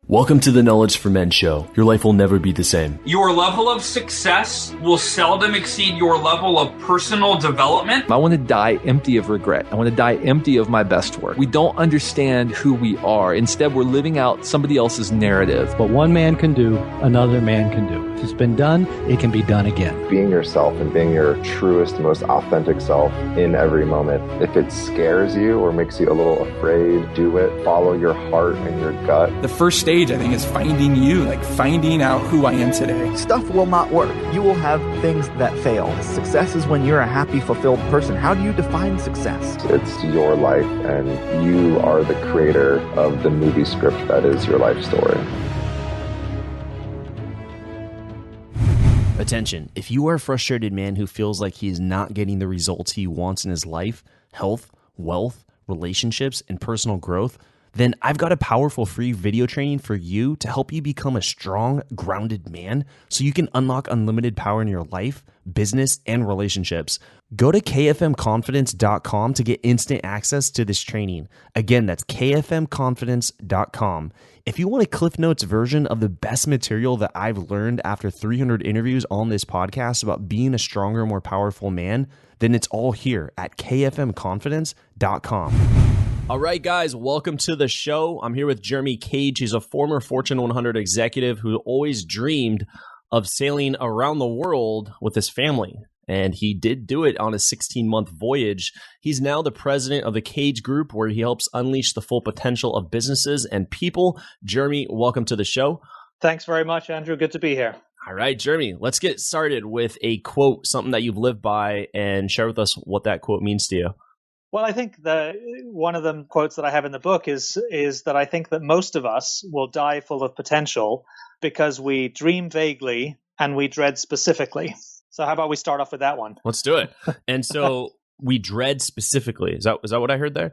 Welcome to the Knowledge for Men show. Your life will never be the same. Your level of success will seldom exceed your level of personal development. I want to die empty of regret. I want to die empty of my best work. We don't understand who we are. Instead, we're living out somebody else's narrative. What one man can do, another man can do. If it's been done, it can be done again. Being yourself and being your truest, most authentic self in every moment. If it scares you or makes you a little afraid, do it. Follow your heart and your gut. The first stage, I think, is finding you, like finding out who I am today. Stuff will not work. You will have things that fail. Success is when you're a happy, fulfilled person. How do you define success? It's your life, and you are the creator of the movie script that is your life story. Attention, if you are a frustrated man who feels like he is not getting the results he wants in his life, health, wealth, relationships, and personal growth, then I've got a powerful free video training for you to help you become a strong, grounded man so you can unlock unlimited power in your life, business, and relationships. Go to kfmconfidence.com to get instant access to this training. Again, that's kfmconfidence.com. If you want a Cliff Notes version of the best material that I've learned after 300 interviews on this podcast about being a stronger, more powerful man, then it's all here at kfmconfidence.com. All right, guys, welcome to the show. I'm here with Jeremy Cage. He's a former Fortune 100 executive who always dreamed of sailing around the world with his family. And he did do it on a 16-month voyage. He's now the president of the Cage Group, where he helps unleash the full potential of businesses and people. Jeremy, welcome to the show. Thanks very much, Andrew. Good to be here. All right, Jeremy, let's get started with a quote, something that you've lived by, and share with us what that quote means to you. Well, I think one of the quotes that I have in the book is that I think that most of us will die full of potential because we dream vaguely and we dread specifically. So how about we start off with that one? Let's do it. And so we dread specifically. Is that what I heard there?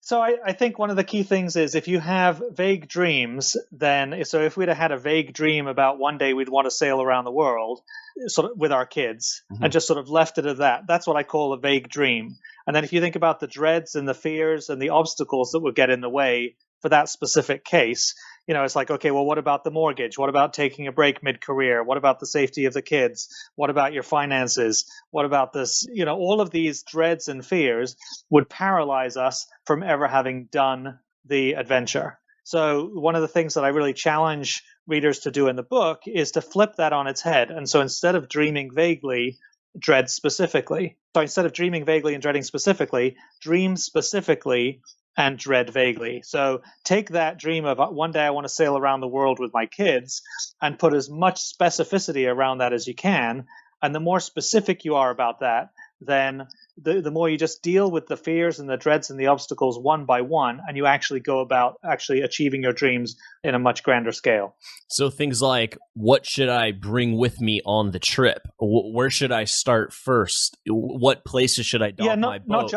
So I think one of the key things is if you have vague dreams, so if we'd have had a vague dream about one day we'd want to sail around the world sort of with our kids and just sort of left it at that, that's what I call a vague dream. And then if you think about the dreads and the fears and the obstacles that would get in the way for that specific case, it's like, okay, well, what about the mortgage? What about taking a break mid-career? What about the safety of the kids? What about your finances? What about this? All of these dreads and fears would paralyze us from ever having done the adventure. So one of the things that I really challenge readers to do in the book is to flip that on its head. And so instead of dreaming vaguely, dread specifically. So instead of dreaming vaguely and dreading specifically, dream specifically and dread vaguely. So take that dream of one day I want to sail around the world with my kids and put as much specificity around that as you can. And the more specific you are about that, then the more you just deal with the fears and the dreads and the obstacles one by one, and you actually go about actually achieving your dreams in a much grander scale. So things like, what should I bring with me on the trip? Where should I start first? What places should I dock my boat? Not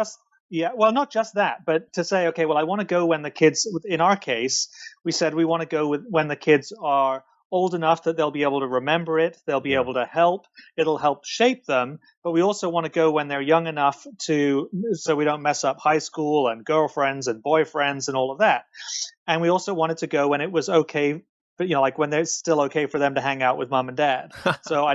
just that, but to say, okay, well, I want to go when the kids, in our case, we said we want to go when the kids are old enough that they'll be able to remember it, they'll be able to help, it'll help shape them, but we also want to go when they're young enough so we don't mess up high school and girlfriends and boyfriends and all of that. And we also wanted to go when it was okay, but like when it's still okay for them to hang out with mom and dad. So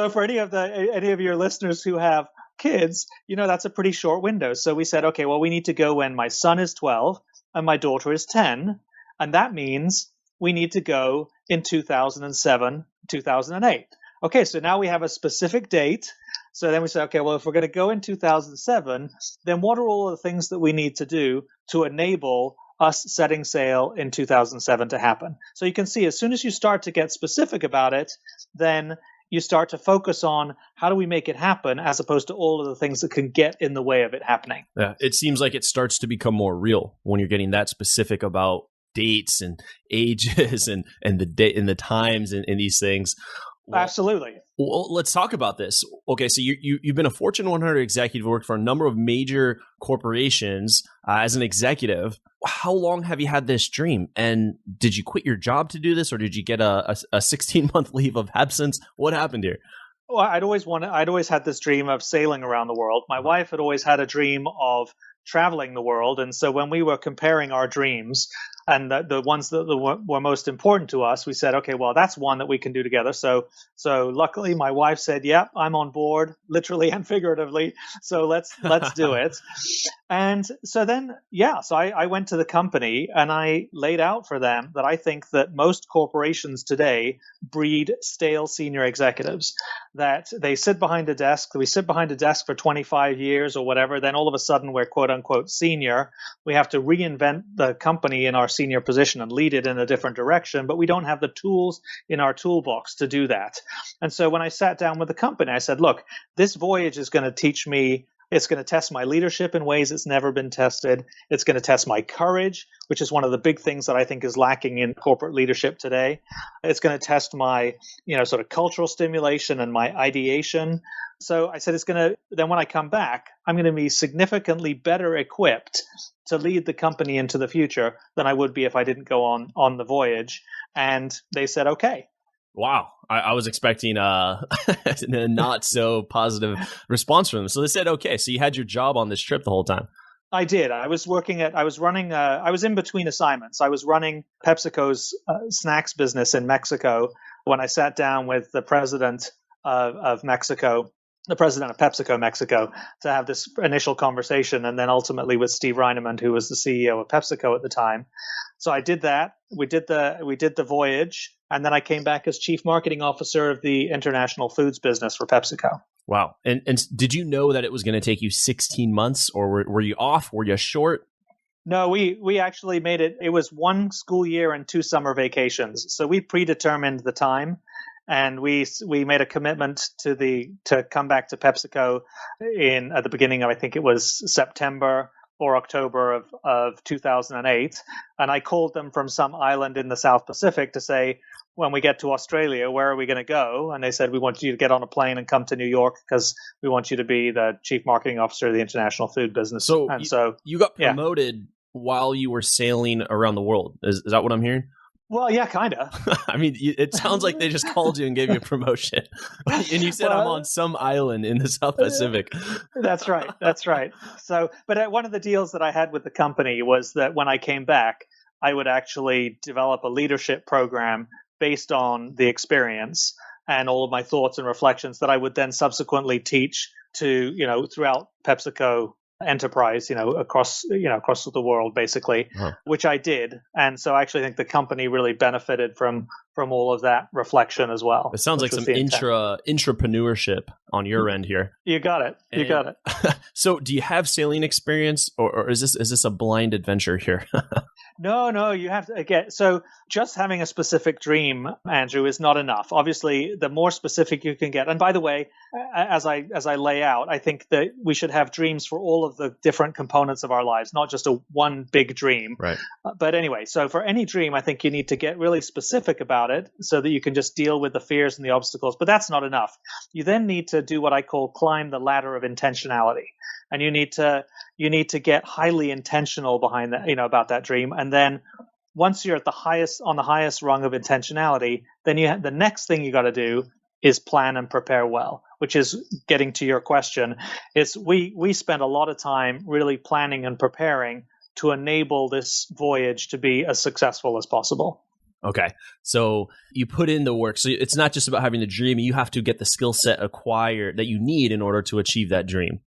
for any of your listeners who have kids, that's a pretty short window. So we said, okay, well, we need to go when my son is 12 and my daughter is 10. And that means we need to go in 2007, 2008. Okay, so now we have a specific date. So then we say, okay, well, if we're going to go in 2007, then what are all of the things that we need to do to enable us setting sail in 2007 to happen? So you can see as soon as you start to get specific about it, then you start to focus on how do we make it happen as opposed to all of the things that can get in the way of it happening. Yeah, it seems like it starts to become more real when you're getting that specific about dates and ages and the date and the times and these things. Absolutely. Well, let's talk about this. Okay, so you've been a Fortune 100 executive, worked for a number of major corporations as an executive. How long have you had this dream? And did you quit your job to do this, or did you get a 16-month leave of absence? What happened here? Well, I'd always had this dream of sailing around the world. My wife had always had a dream of traveling the world. And so when we were comparing our dreams, And the ones that were most important to us, we said, okay, well, that's one that we can do together. So luckily my wife said, yep, I'm on board, literally and figuratively. So let's do it. And so then, so I went to the company and I laid out for them that I think that most corporations today breed stale senior executives, that they sit behind a desk. We sit behind a desk for 25 years or whatever. Then all of a sudden we're quote unquote senior. We have to reinvent the company in our senior position and lead it in a different direction, but we don't have the tools in our toolbox to do that. And so when I sat down with the company, I said, look, this voyage is going to teach me, it's going to test my leadership in ways it's never been tested. It's going to test my courage, which is one of the big things that I think is lacking in corporate leadership today. It's going to test my, sort of cultural stimulation and my ideation. So I said, then when I come back, I'm going to be significantly better equipped to lead the company into the future than I would be if I didn't go on the voyage. And they said, okay. Wow. I was expecting a not so positive response from them. So they said, okay, so you had your job on this trip the whole time. I did. I was in between assignments. I was running PepsiCo's snacks business in Mexico when I sat down with the president of Mexico, the president of PepsiCo Mexico, to have this initial conversation, and then ultimately with Steve Reinemund, who was the CEO of PepsiCo at the time. So I did that. We did the voyage, and then I came back as chief marketing officer of the international foods business for PepsiCo. Wow. And did you know that it was going to take you 16 months, or were you off? Were you short? No, we actually made it. It was 1 school year and 2 summer vacations. So we predetermined the time, and we made a commitment to come back to PepsiCo at the beginning of, I think it was September or October of 2008. And I called them from some island in the South Pacific to say, when we get to Australia, where are we going to go? And they said, we want you to get on a plane and come to New York because we want you to be the chief marketing officer of the international food business. So you got promoted while you were sailing around the world. Is that what I'm hearing? Well, yeah, kind of. I mean, it sounds like they just called you and gave you a promotion. And you said, I'm on some island in the South Pacific. That's right. That's right. So, but one of the deals that I had with the company was that when I came back, I would actually develop a leadership program based on the experience and all of my thoughts and reflections that I would then subsequently teach to, throughout PepsiCo enterprise, across the world, basically, which I did. And so I actually think the company really benefited from all of that reflection as well. It sounds like some intrapreneurship on your end here. You got it. You got it. So do you have sailing experience, or is this a blind adventure here? No, you have to get, so just having a specific dream, Andrew, is not enough. Obviously, the more specific you can get. And by the way, as I lay out, I think that we should have dreams for all of the different components of our lives, not just one big dream. Right. But anyway, so for any dream, I think you need to get really specific about it so that you can just deal with the fears and the obstacles. But that's not enough. You then need to do what I call climb the ladder of intentionality. And you need to get highly intentional behind that, about that dream. And then once you're on the highest rung of intentionality, then the next thing you got to do is plan and prepare well, which is getting to your question. We spend a lot of time really planning and preparing to enable this voyage to be as successful as possible. Okay. So you put in the work. So it's not just about having the dream. You have to get the skill set acquired that you need in order to achieve that dream.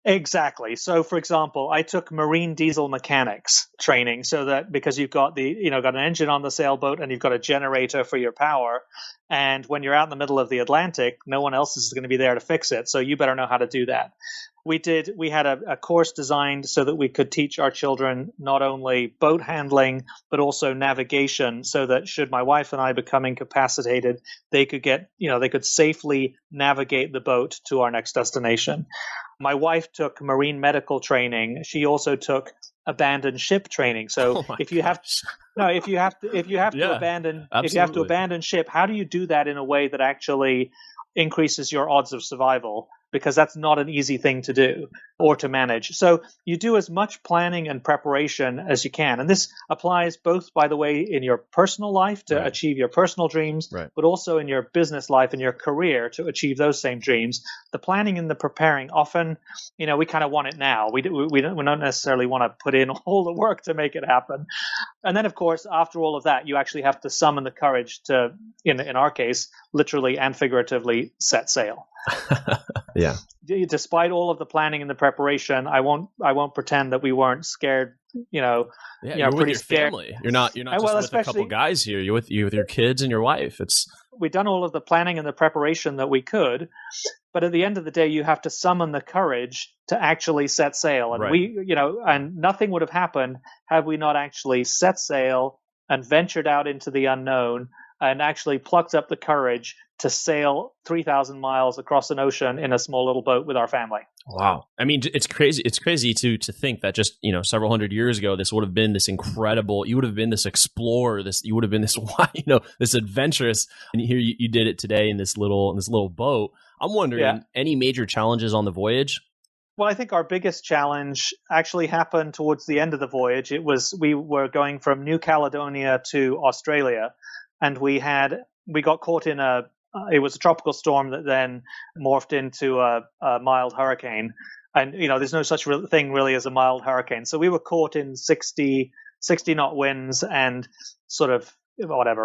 Exactly. So, for example, I took marine diesel mechanics training so that because you've got got an engine on the sailboat and you've got a generator for your power. And when you're out in the middle of the Atlantic, no one else is going to be there to fix it. So you better know how to do that. We had a course designed so that we could teach our children not only boat handling, but also navigation so that should my wife and I become incapacitated, they could safely navigate the boat to our next destination. My wife took marine medical training. She also took abandoned ship training. So if you have to abandon ship, how do you do that in a way that actually increases your odds of survival? Because that's not an easy thing to do. or to manage. So you do as much planning and preparation as you can. And this applies both, by the way, in your personal life to achieve your personal dreams, but also in your business life and your career to achieve those same dreams. The planning and the preparing, often, we kind of want it now. We don't necessarily want to put in all the work to make it happen. And then, of course, after all of that, you actually have to summon the courage to, in our case, literally and figuratively set sail. Yeah. Despite all of the planning and the preparation, I won't pretend that we weren't scared. You're pretty with your scared. family. You're not just with a couple guys here. You're with your kids and your wife. We've done all of the planning and the preparation that we could, but at the end of the day, you have to summon the courage to actually set sail. And and nothing would have happened had we not actually set sail and ventured out into the unknown and actually plucked up the courage to sail 3,000 miles across an ocean in a small little boat with our family. Wow. I mean, it's crazy. It's crazy to think that just, several hundred years ago, this would have been this incredible, you would have been this explorer, you would have been this, this adventurous. And here you did it today in this little boat. I'm wondering, any major challenges on the voyage? Well, I think our biggest challenge actually happened towards the end of the voyage. We were going from New Caledonia to Australia, and we got caught in it was a tropical storm that then morphed into a mild hurricane. And, there's no such thing really as a mild hurricane. So we were caught in 60 knot winds and sort of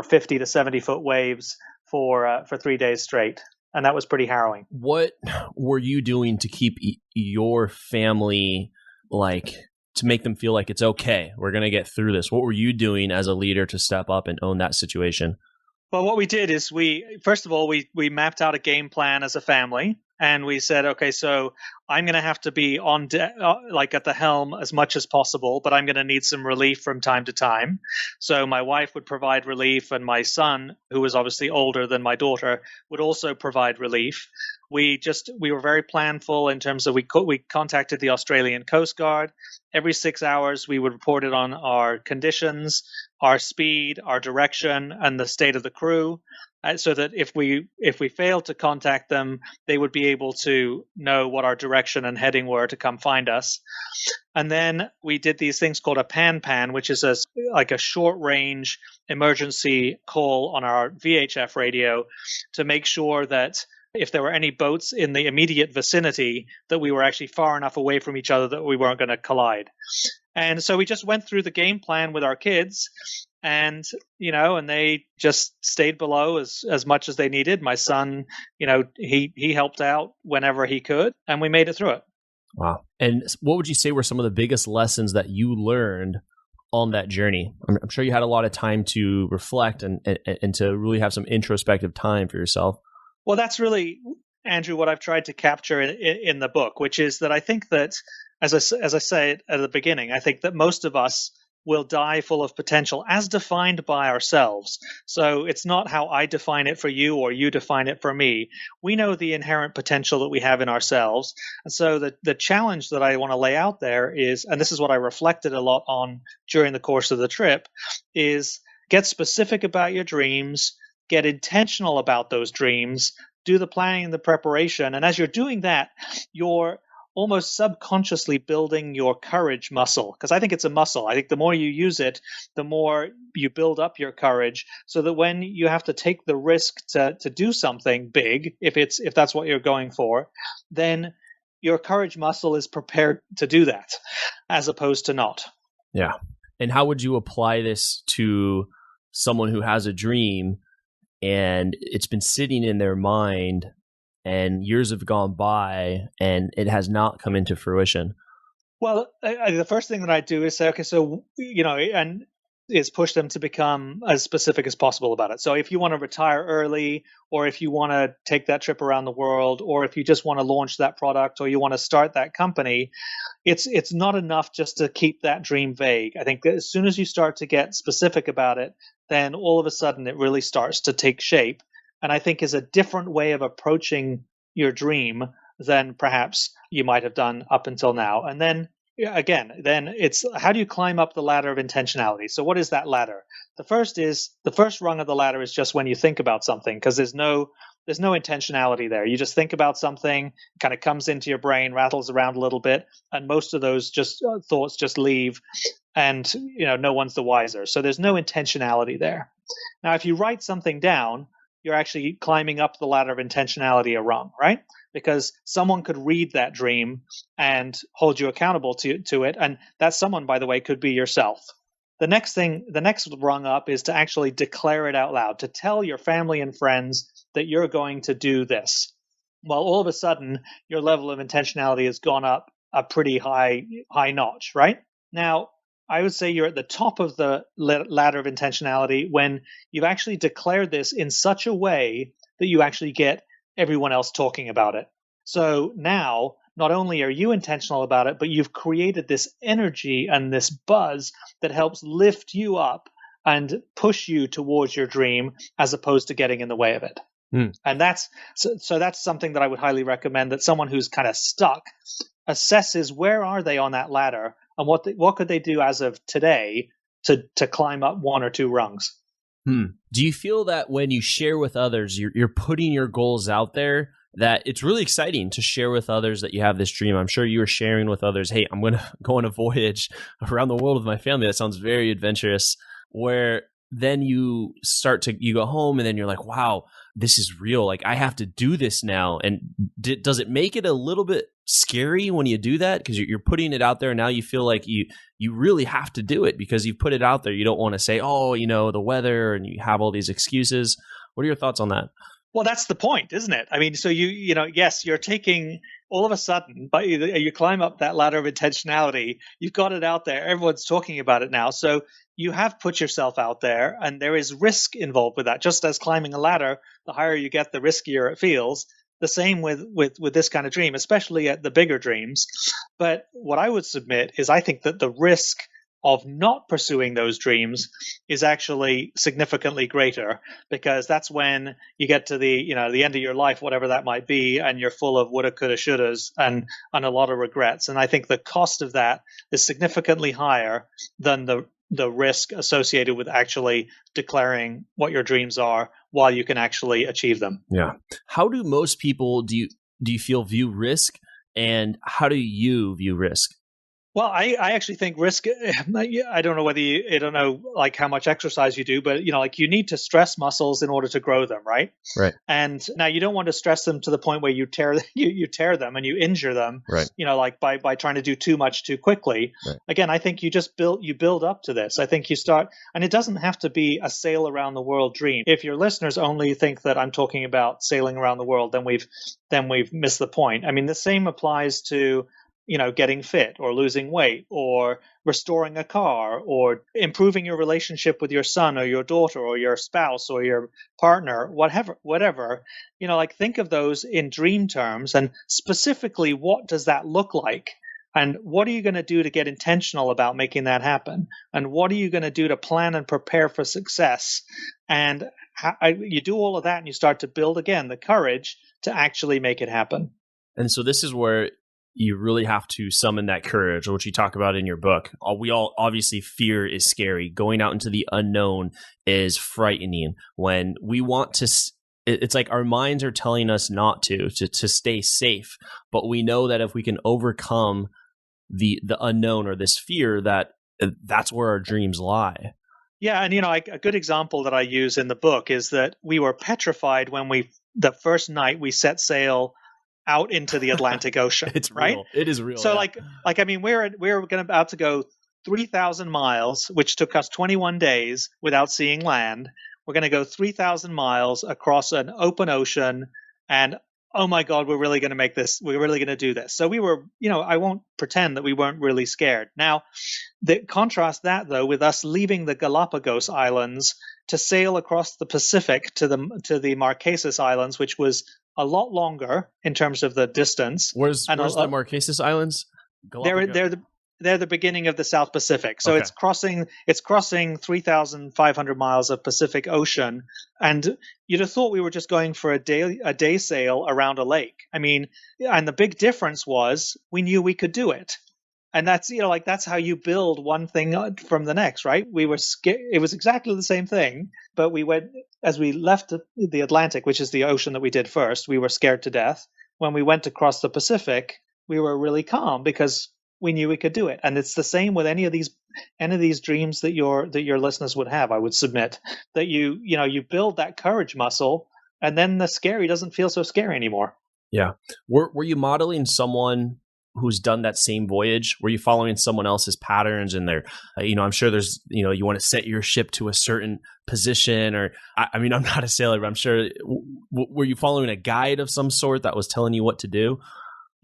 50 to 70 foot waves for 3 days straight. And that was pretty harrowing. What were you doing to keep your family, to make them feel like it's okay, we're going to get through this? What were you doing as a leader to step up and own that situation? Well, what we did is we mapped out a game plan as a family, and we said, okay, so I'm going to have to be on at the helm as much as possible, but I'm going to need some relief from time to time. So my wife would provide relief, and my son, who was obviously older than my daughter, would also provide relief. We were very planful in terms of we contacted the Australian Coast Guard. Every 6 hours, we would report it on our conditions, our speed, our direction, and the state of the crew, so that if we failed to contact them, they would be able to know what our direction and heading were to come find us. And then we did these things called a pan, which is a short range emergency call on our VHF radio to make sure that if there were any boats in the immediate vicinity, that we were actually far enough away from each other that we weren't going to collide. And so we just went through the game plan with our kids, and they just stayed below as much as they needed. My son, he helped out whenever he could, and we made it through it. Wow. And what would you say were some of the biggest lessons that you learned on that journey? I'm sure you had a lot of time to reflect and to really have some introspective time for yourself. Well, that's really, Andrew, what I've tried to capture in the book, which is that I think that, as I say at the beginning, I think that most of us will die full of potential as defined by ourselves. So it's not how I define it for you or you define it for me. We know the inherent potential that we have in ourselves. And so the challenge that I want to lay out there is, and this is what I reflected a lot on during the course of the trip, is get specific about your dreams, get intentional about those dreams, do the planning and the preparation. And as you're doing that, you're almost subconsciously building your courage muscle, because I think it's a muscle. I think the more you use it, the more you build up your courage, so that when you have to take the risk to do something big, if that's what you're going for, then your courage muscle is prepared to do that, as opposed to not. Yeah. And how would you apply this to someone who has a dream and it's been sitting in their mind and years have gone by and it has not come into fruition? Well, the first thing that I do is say, okay, so, and is push them to become as specific as possible about it. So if you want to retire early, or if you want to take that trip around the world, or if you just want to launch that product, or you want to start that company, it's not enough just to keep that dream vague. I think that as soon as you start to get specific about it, then all of a sudden it really starts to take shape. And I think is a different way of approaching your dream than perhaps you might have done up until now. And then it's how do you climb up the ladder of intentionality? So what is that ladder? The first rung of the ladder is just when you think about something, because there's no there's no intentionality there. You just think about something, kind of comes into your brain, rattles around a little bit, and most of those thoughts just leave, and no one's the wiser. So there's no intentionality there. Now, if you write something down, you're actually climbing up the ladder of intentionality a rung, right? Because someone could read that dream and hold you accountable to it. And that someone, by the way, could be yourself. The next rung up is to actually declare it out loud, to tell your family and friends that you're going to do this. Well, all of a sudden, your level of intentionality has gone up a pretty high notch, right? Now, I would say you're at the top of the ladder of intentionality when you've actually declared this in such a way that you actually get everyone else talking about it. So now, not only are you intentional about it, but you've created this energy and this buzz that helps lift you up and push you towards your dream as opposed to getting in the way of it. And that's something that I would highly recommend, that someone who's kind of stuck assesses where are they on that ladder and what could they do as of today to climb up one or two rungs. Do you feel that when you share with others, you're putting your goals out there, that it's really exciting to share with others that you have this dream? I'm sure you were sharing with others, hey, I'm going to go on a voyage around the world with my family. That sounds very adventurous. Where then you go home and then you're like, wow, this is real. Like, I have to do this now. And does it make it a little bit scary when you do that? Because you're putting it out there. Now you feel like you really have to do it because you've put it out there. You don't want to say, oh, the weather, and you have all these excuses. What are your thoughts on that? Well, that's the point, isn't it? I mean, so yes, you're taking all of a sudden, but you climb up that ladder of intentionality. You've got it out there. Everyone's talking about it now. So you have put yourself out there, and there is risk involved with that. Just as climbing a ladder, the higher you get, the riskier it feels. The same with this kind of dream, especially at the bigger dreams. But what I would submit is I think that the risk of not pursuing those dreams is actually significantly greater, because that's when you get to the end of your life, whatever that might be, and you're full of woulda, coulda, shouldas and a lot of regrets. And I think the cost of that is significantly higher than the risk associated with actually declaring what your dreams are while you can actually achieve them. Yeah. How do most people, do you feel, view risk, and how do you view risk? Well, I actually think risk, I don't know I don't know like how much exercise you do, but like you need to stress muscles in order to grow them, right? Right. And now you don't want to stress them to the point where you tear them and you injure them, right? Like by trying to do too much too quickly. Right. Again, I think you build up to this. I think you start, and it doesn't have to be a sail around the world dream. If your listeners only think that I'm talking about sailing around the world, then we've missed the point. I mean, the same applies to getting fit or losing weight or restoring a car or improving your relationship with your son or your daughter or your spouse or your partner, whatever, like think of those in dream terms, and specifically, what does that look like? And what are you going to do to get intentional about making that happen? And what are you going to do to plan and prepare for success? And you do all of that, and you start to build, again, the courage to actually make it happen. And so this is where you really have to summon that courage, which you talk about in your book. We all, obviously, fear is scary. Going out into the unknown is frightening. When we want to, it's like our minds are telling us not to stay safe. But we know that if we can overcome the unknown or this fear, that's where our dreams lie. Yeah, and a good example that I use in the book is that we were petrified when the first night we set sail out into the Atlantic Ocean. It's right? real. It is real. So yeah. I mean, we're about to go 3,000 miles, which took us 21 days without seeing land. We're going to go 3,000 miles across an open ocean, and oh my God, we're really going to make this. We're really going to do this. So we were, I won't pretend that we weren't really scared. Now, contrast that though with us leaving the Galapagos Islands to sail across the Pacific to the Marquesas Islands, which was a lot longer in terms of the distance. Where's the Marquesas Islands? They're the beginning of the South Pacific. So okay. It's crossing 3,500 miles of Pacific Ocean, and you'd have thought we were just going for a day sail around a lake. I mean, and the big difference was we knew we could do it. And that's, that's how you build one thing from the next, right? We were scared. It was exactly the same thing, but we went as we left the Atlantic, which is the ocean that we did first, we were scared to death. When we went across the Pacific, we were really calm because we knew we could do it. And it's the same with any of these dreams that your listeners would have. I would submit that you build that courage muscle, and then the scary doesn't feel so scary anymore. Yeah. Were you modeling someone who's done that same voyage? Were you following someone else's patterns and their, I'm sure there's, you want to set your ship to a certain position, or, I mean, I'm not a sailor, but I'm sure, were you following a guide of some sort that was telling you what to do?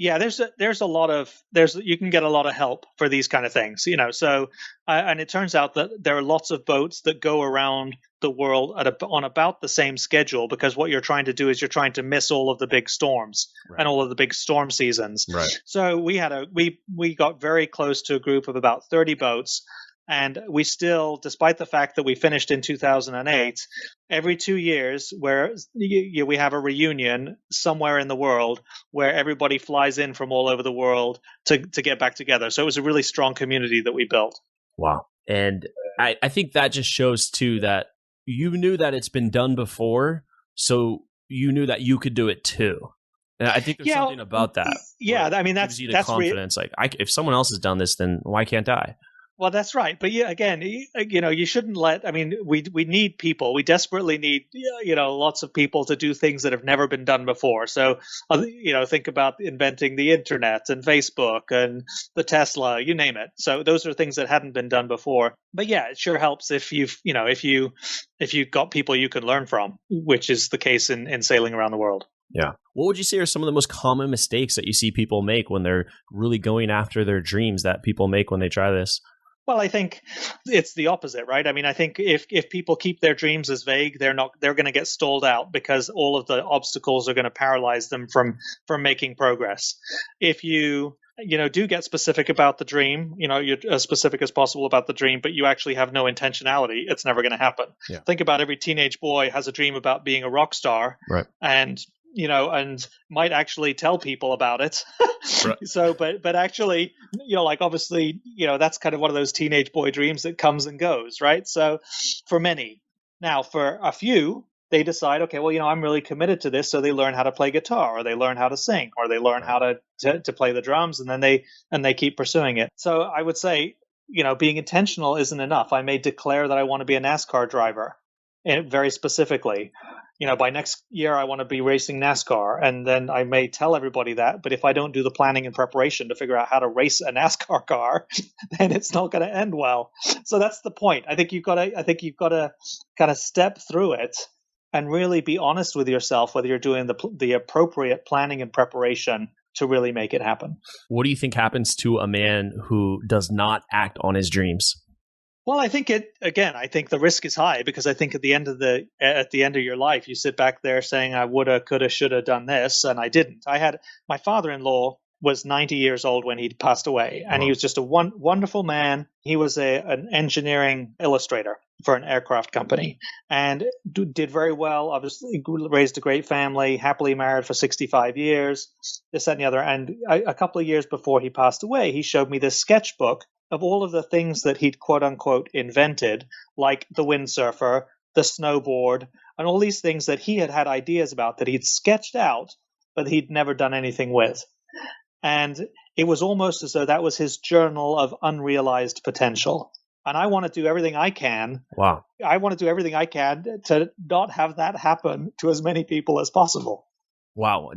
Yeah, you can get a lot of help for these kind of things, So, and it turns out that there are lots of boats that go around the world on about the same schedule, because what you're trying to do is you're trying to miss all of the big storms and all of the big storm seasons. Right. So we got very close to a group of about 30 boats. And we still, despite the fact that we finished in 2008, every 2 years where we have a reunion somewhere in the world where everybody flies in from all over the world to get back together. So it was a really strong community that we built. Wow. And I think that just shows too that you knew that it's been done before, so you knew that you could do it too. And I think there's something about that. Yeah, I mean, that's gives you the confidence. If someone else has done this, then why can't I? Well, that's right. But yeah, again, you shouldn't we need people. We desperately need, lots of people to do things that have never been done before. So, think about inventing the internet and Facebook and the Tesla, you name it. So those are things that hadn't been done before. But yeah, it sure helps if you've got people you can learn from, which is the case in sailing around the world. Yeah. What would you say are some of the most common mistakes that you see people make when they're really going after their dreams that people make when they try this? Well, I think it's the opposite, right? I mean, I think if people keep their dreams as vague, they're going to get stalled out because all of the obstacles are going to paralyze them from making progress. If you do get specific about the dream, you're as specific as possible about the dream, but you actually have no intentionality, it's never going to happen. Yeah. Think about every teenage boy has a dream about being a rock star, right? And might actually tell people about it. Right. So, but actually, obviously, that's kind of one of those teenage boy dreams that comes and goes, right? So for many. Now, for a few, they decide, okay, well, I'm really committed to this. So they learn how to play guitar, or they learn how to sing, or they learn how to play the drums, and then they keep pursuing it. So I would say, being intentional isn't enough. I may declare that I want to be a NASCAR driver, and very specifically. By next year, I want to be racing NASCAR. And then I may tell everybody that. But if I don't do the planning and preparation to figure out how to race a NASCAR car, then it's not going to end well. So that's the point. I think you've got to kind of step through it and really be honest with yourself whether you're doing the appropriate planning and preparation to really make it happen. What do you think happens to a man who does not act on his dreams? Well, I think the risk is high, because I think at the end of your life, you sit back there saying, I woulda, coulda, shoulda done this, and I didn't. My father-in-law was 90 years old when he passed away, and he was just a wonderful man. He was an engineering illustrator for an aircraft company, and did very well. Obviously, raised a great family, happily married for 65 years, this, that, and the other. And a couple of years before he passed away, he showed me this sketchbook of all of the things that he'd quote unquote invented, like the windsurfer, the snowboard, and all these things that he had ideas about that he'd sketched out, but he'd never done anything with. And it was almost as though that was his journal of unrealized potential. And I want to do everything I can. Wow. I want to do everything I can to not have that happen to as many people as possible. Wow,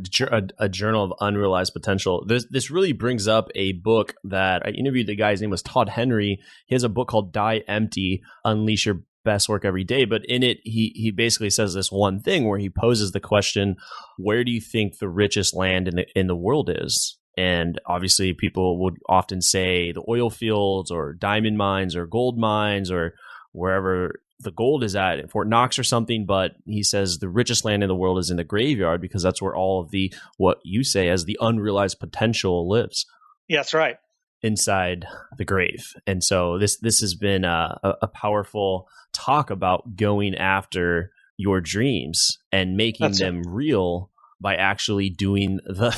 a journal of unrealized potential. This really brings up a book that I interviewed. The guy's name was Todd Henry. He has a book called Die Empty, Unleash Your Best Work Every Day. But in it, he basically says this one thing where he poses the question, where do you think the richest land in the world is? And obviously people would often say the oil fields or diamond mines or gold mines or wherever the gold is at Fort Knox or something, but he says the richest land in the world is in the graveyard, because that's where all of the, what you say as the unrealized potential lives. Yeah, that's right. Inside the grave. And so this has been a powerful talk about going after your dreams and making them real, by actually doing the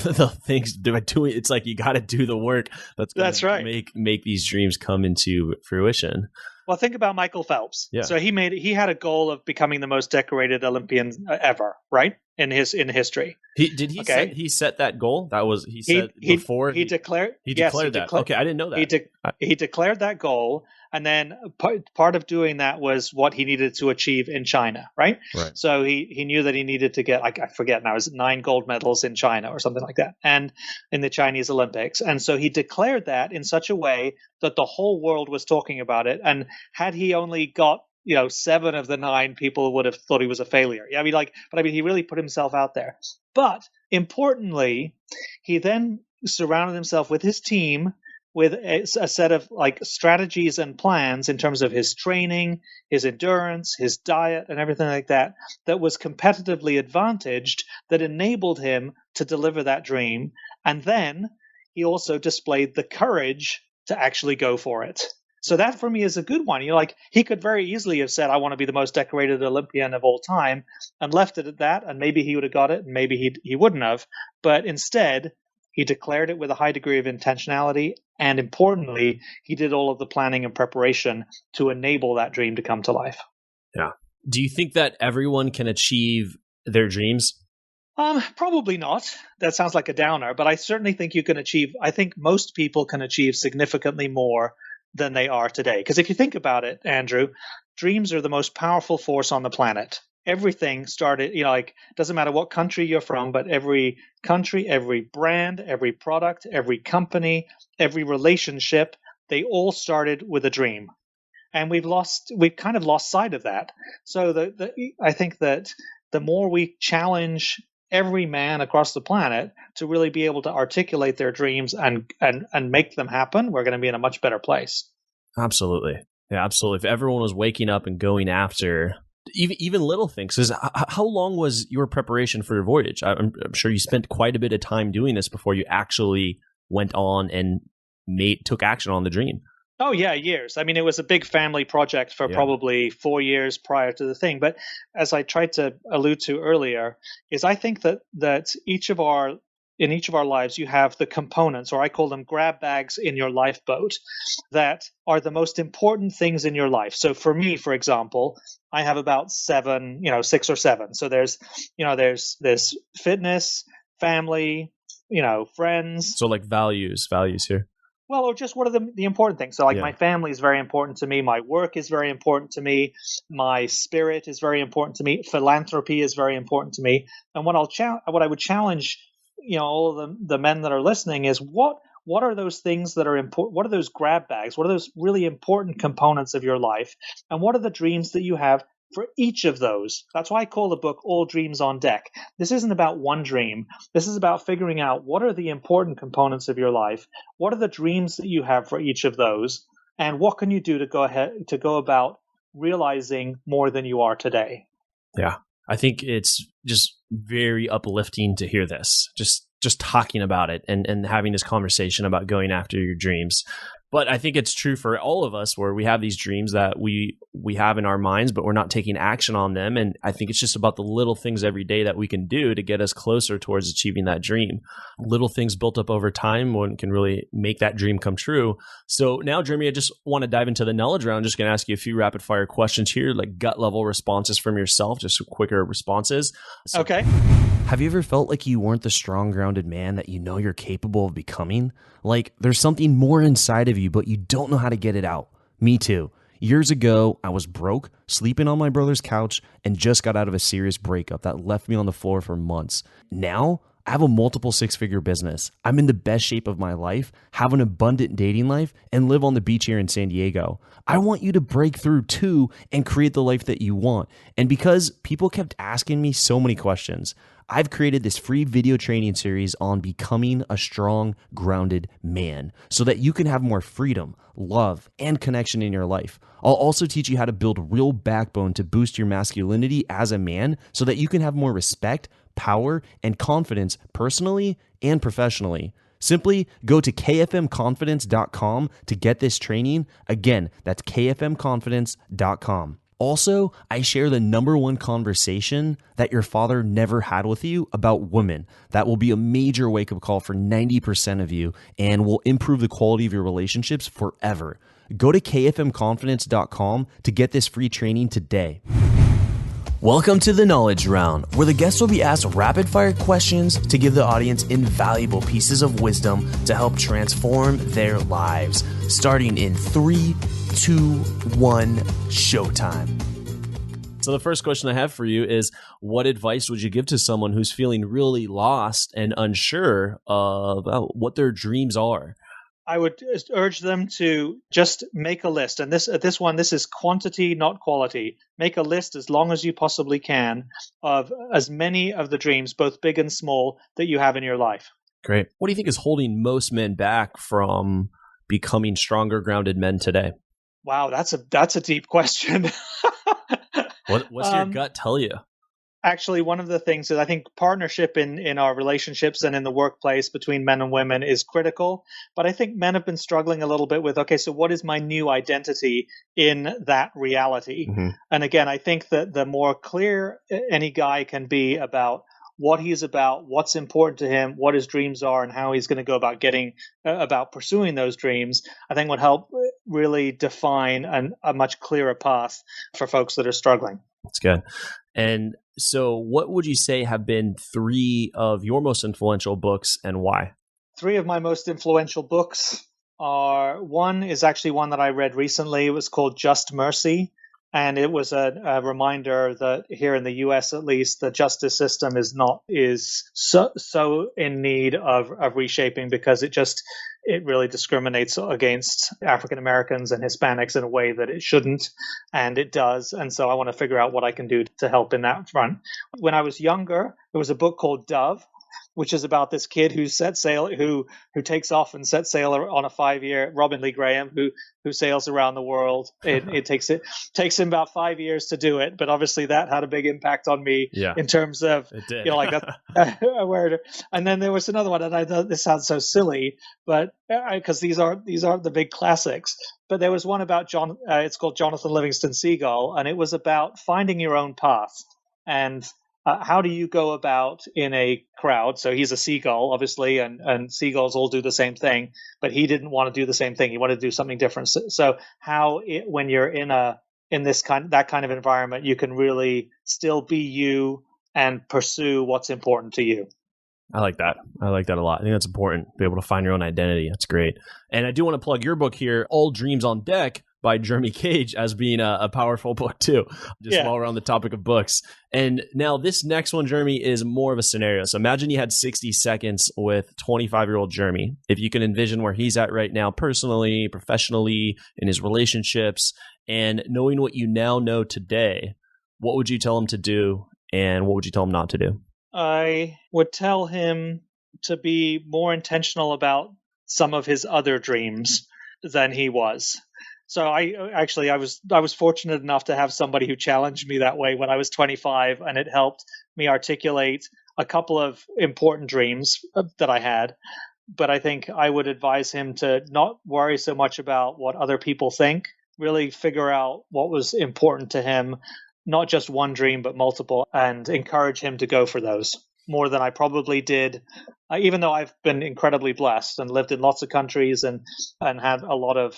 things. It's like you got to do the work that's right. Make these dreams come into fruition. Well, think about Michael Phelps. Yeah. So he had a goal of becoming the most decorated Olympian ever, right? In history. He set that goal? That was he declared that. Okay, I didn't know that. He declared that goal, and then part of doing that was what he needed to achieve in China, right? So he knew that he needed to get, I forget now, it was 9 gold medals in China or something like that, and in the Chinese Olympics. And so he declared that in such a way that the whole world was talking about it. And had he only got 7 of the 9, people would have thought he was a failure. He really put himself out there. But importantly, he then surrounded himself with his team with a set of strategies and plans in terms of his training, his endurance, his diet, and everything like that was competitively advantaged, that enabled him to deliver that dream. And then he also displayed the courage to actually go for it. So that for me is a good one. He could very easily have said, I want to be the most decorated Olympian of all time, and left it at that, and maybe he would have got it, and maybe he wouldn't have. But instead, he declared it with a high degree of intentionality, and importantly, he did all of the planning and preparation to enable that dream to come to life. Yeah. Do you think that everyone can achieve their dreams? Probably not. That sounds like a downer, but I certainly think I think most people can achieve significantly more than they are today. Because if you think about it, Andrew, dreams are the most powerful force on the planet. Everything started, doesn't matter what country you're from, but every country, every brand, every product, every company, every relationship, they all started with a dream. And we've kind of lost sight of that. So I think that the more we challenge every man across the planet to really be able to articulate their dreams and make them happen, we're going to be in a much better place. Absolutely. Yeah, absolutely. If everyone was waking up and going after even little things. Because how long was your preparation for your voyage? I'm sure you spent quite a bit of time doing this before you actually went on and took action on the dream. Oh, yeah, years. I mean, it was a big family project for probably 4 years prior to the thing. But as I tried to allude to earlier, is I think that in each of our lives, you have the components, or I call them grab bags in your lifeboat, that are the most important things in your life. So for me, for example, I have about 6 or 7. So there's fitness, family, friends. So like values here. Well, or just what are the important things? So my family is very important to me. My work is very important to me. My spirit is very important to me. Philanthropy is very important to me. And what I would challenge, all of the men that are listening is what are those things that are important? What are those grab bags? What are those really important components of your life? And what are the dreams that you have for each of those? That's why I call the book All Dreams on Deck. This isn't about one dream. This is about figuring out what are the important components of your life, what are the dreams that you have for each of those, and what can you do to go about realizing more than you are today. Yeah, I think it's just very uplifting to hear this, just talking about it and having this conversation about going after your dreams. But I think it's true for all of us, where we have these dreams that we have in our minds, but we're not taking action on them. And I think it's just about the little things every day that we can do to get us closer towards achieving that dream. Little things built up over time one can really make that dream come true. So now, Jeremy, I just want to dive into the knowledge round. I'm just going to ask you a few rapid fire questions here, like gut level responses from yourself, just quicker responses. So, okay. Have you ever felt like you weren't the strong, grounded man that you know you're capable of becoming? Like there's something more inside of you, but you don't know how to get it out. Me too. Years ago, I was broke, sleeping on my brother's couch, and just got out of a serious breakup that left me on the floor for months. Now, I have a multiple 6-figure business. I'm in the best shape of my life, have an abundant dating life, and live on the beach here in San Diego. I want you to break through too and create the life that you want. And because people kept asking me so many questions, I've created this free video training series on becoming a strong, grounded man so that you can have more freedom, love, and connection in your life. I'll also teach you how to build real backbone to boost your masculinity as a man so that you can have more respect, power, and confidence personally and professionally. Simply go to kfmconfidence.com to get this training. Again, that's kfmconfidence.com. Also, I share the number one conversation that your father never had with you about women. That will be a major wake-up call for 90% of you and will improve the quality of your relationships forever. Go to kfmconfidence.com to get this free training today. Welcome to the Knowledge Round, where the guests will be asked rapid-fire questions to give the audience invaluable pieces of wisdom to help transform their lives. Starting in 3, 2, 1, showtime. So the first question I have for you is, what advice would you give to someone who's feeling really lost and unsure about what their dreams are? I would urge them to just make a list. And this is quantity, not quality. Make a list as long as you possibly can of as many of the dreams, both big and small, that you have in your life. Great. What do you think is holding most men back from becoming stronger, grounded men today? Wow, that's a deep question. What's your gut tell you? Actually, one of the things is I think partnership in our relationships and in the workplace between men and women is critical. But I think men have been struggling a little bit with, okay, so what is my new identity in that reality? Mm-hmm. And again, I think that the more clear any guy can be about what he's about, what's important to him, what his dreams are, and how he's going to go about pursuing those dreams, I think would help really define a much clearer path for folks that are struggling. That's good. And so what would you say have been 3 of your most influential books and why? 3 of my most influential books are, one is actually one that I read recently. It was called Just Mercy. And it was a reminder that here in the U.S., at least, the justice system is so in need of reshaping because it really discriminates against African Americans and Hispanics in a way that it shouldn't, and it does. And so I want to figure out what I can do to help in that front. When I was younger, there was a book called Dove, which is about this kid who takes off and sets sail on a 5-year, Robin Lee Graham, who sails around the world. It takes him about 5 years to do it, but obviously that had a big impact on me in terms of, like that. And then there was another one, and I know this sounds so silly, but because these are the big classics. But there was one about it's called Jonathan Livingston Seagull, and it was about finding your own path and how do you go about in a crowd? So he's a seagull, obviously, and seagulls all do the same thing, but he didn't want to do the same thing. He wanted to do something different. So when you're in that kind of environment, you can really still be you and pursue what's important to you. I like that. I like that a lot. I think that's important, be able to find your own identity. That's great. And I do want to plug your book here, All Dreams on Deck, by Jeremy Cage, as being a powerful book too, while we're on the topic of books. And now this next one, Jeremy, is more of a scenario. So imagine you had 60 seconds with 25-year-old Jeremy. If you can envision where he's at right now, personally, professionally, in his relationships, and knowing what you now know today, what would you tell him to do and what would you tell him not to do? I would tell him to be more intentional about some of his other dreams than he was. So I was fortunate enough to have somebody who challenged me that way when I was 25, and it helped me articulate a couple of important dreams that I had. But I think I would advise him to not worry so much about what other people think, really figure out what was important to him, not just one dream, but multiple, and encourage him to go for those more than I probably did, even though I've been incredibly blessed and lived in lots of countries and had a lot of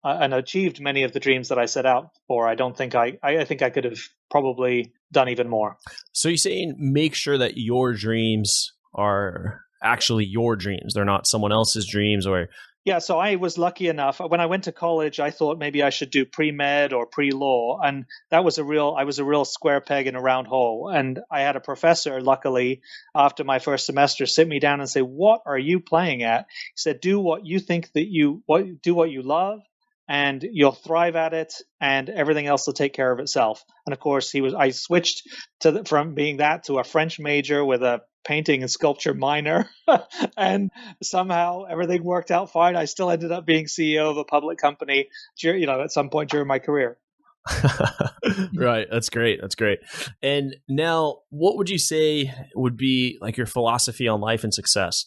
and achieved many of the dreams that I set out for. I think I could have probably done even more. So you're saying make sure that your dreams are actually your dreams. They're not someone else's dreams or... Yeah, so I was lucky enough. When I went to college, I thought maybe I should do pre-med or pre-law. And I was a real square peg in a round hole. And I had a professor, luckily, after my first semester, sit me down and say, "What are you playing at?" He said, "Do what you think do what you love, and you'll thrive at it, and everything else will take care of itself." And of course, I switched from being that to a French major with a painting and sculpture minor, and somehow everything worked out fine. I still ended up being CEO of a public company, at some point during my career. Right. That's great. And now, what would you say would be like your philosophy on life and success?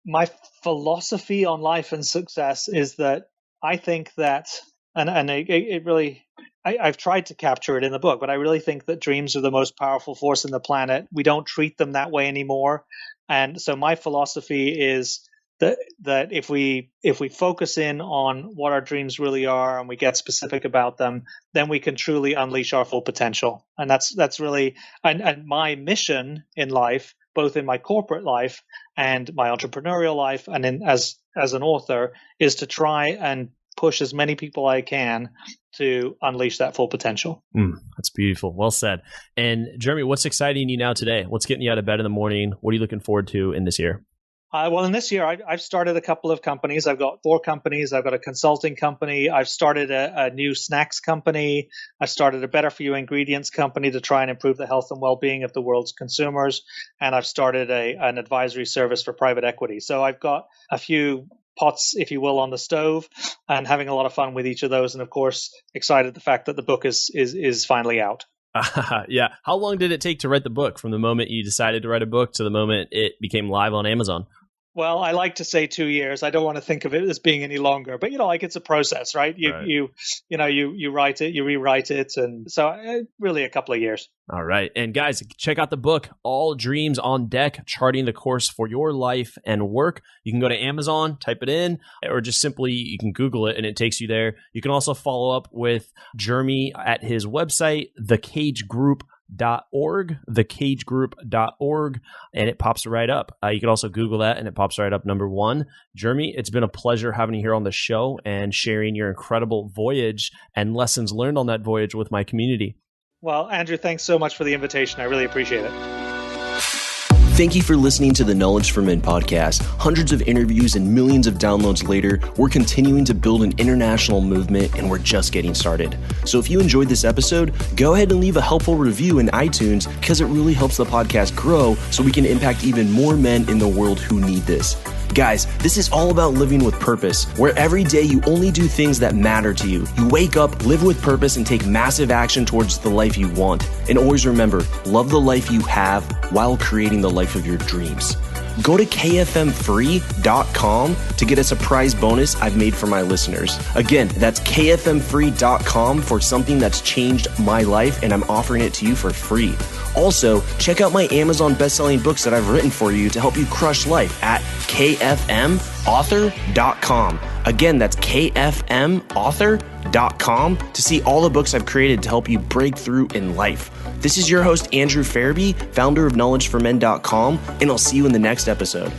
My philosophy on life and success is that I think that, and it really, I've tried to capture it in the book, but I really think that dreams are the most powerful force in the planet. We don't treat them that way anymore. And so my philosophy is that if we focus in on what our dreams really are and we get specific about them, then we can truly unleash our full potential. And that's really and my mission in life, both in my corporate life and my entrepreneurial life and as an author, is to try and push as many people I can to unleash that full potential. That's beautiful. Well said. And Jeremy, what's exciting you now today? What's getting you out of bed in the morning? What are you looking forward to in this year? Well, in this year, I've started a couple of companies. I've got 4 companies. I've got a consulting company. I've started a new snacks company. I started a better for you ingredients company to try and improve the health and well-being of the world's consumers. And I've started an advisory service for private equity. So I've got a few pots, if you will, on the stove and having a lot of fun with each of those. And of course, excited the fact that the book is finally out. Yeah. How long did it take to write the book from the moment you decided to write a book to the moment it became live on Amazon? Well, I like to say 2 years. I don't want to think of it as being any longer, but like it's a process, right? You write it, you rewrite it, and so really a couple of years. All right. And guys, check out the book, All Dreams on Deck, Charting the Course for Your Life and Work. You can go to Amazon, type it in, or just simply you can Google it and it takes you there. You can also follow up with Jeremy at his website, thecagegroup.org, thecagegroup.org, and it pops right up. You can also Google that and it pops right up, number 1. Jeremy, it's been a pleasure having you here on the show and sharing your incredible voyage and lessons learned on that voyage with my community. Well, Andrew, thanks so much for the invitation. I really appreciate it. Thank you for listening to the Knowledge for Men podcast. Hundreds of interviews and millions of downloads later, we're continuing to build an international movement and we're just getting started. So if you enjoyed this episode, go ahead and leave a helpful review in iTunes because it really helps the podcast grow so we can impact even more men in the world who need this. Guys, this is all about living with purpose, where every day you only do things that matter to you. You wake up, live with purpose, and take massive action towards the life you want. And always remember, love the life you have while creating the life of your dreams. Go to kfmfree.com to get a surprise bonus I've made for my listeners. Again, that's kfmfree.com for something that's changed my life, and I'm offering it to you for free. Also, check out my Amazon best-selling books that I've written for you to help you crush life at kfmauthor.com. Again, that's kfmauthor.com to see all the books I've created to help you break through in life. This is your host, Andrew Farabee, founder of knowledgeformen.com, and I'll see you in the next episode.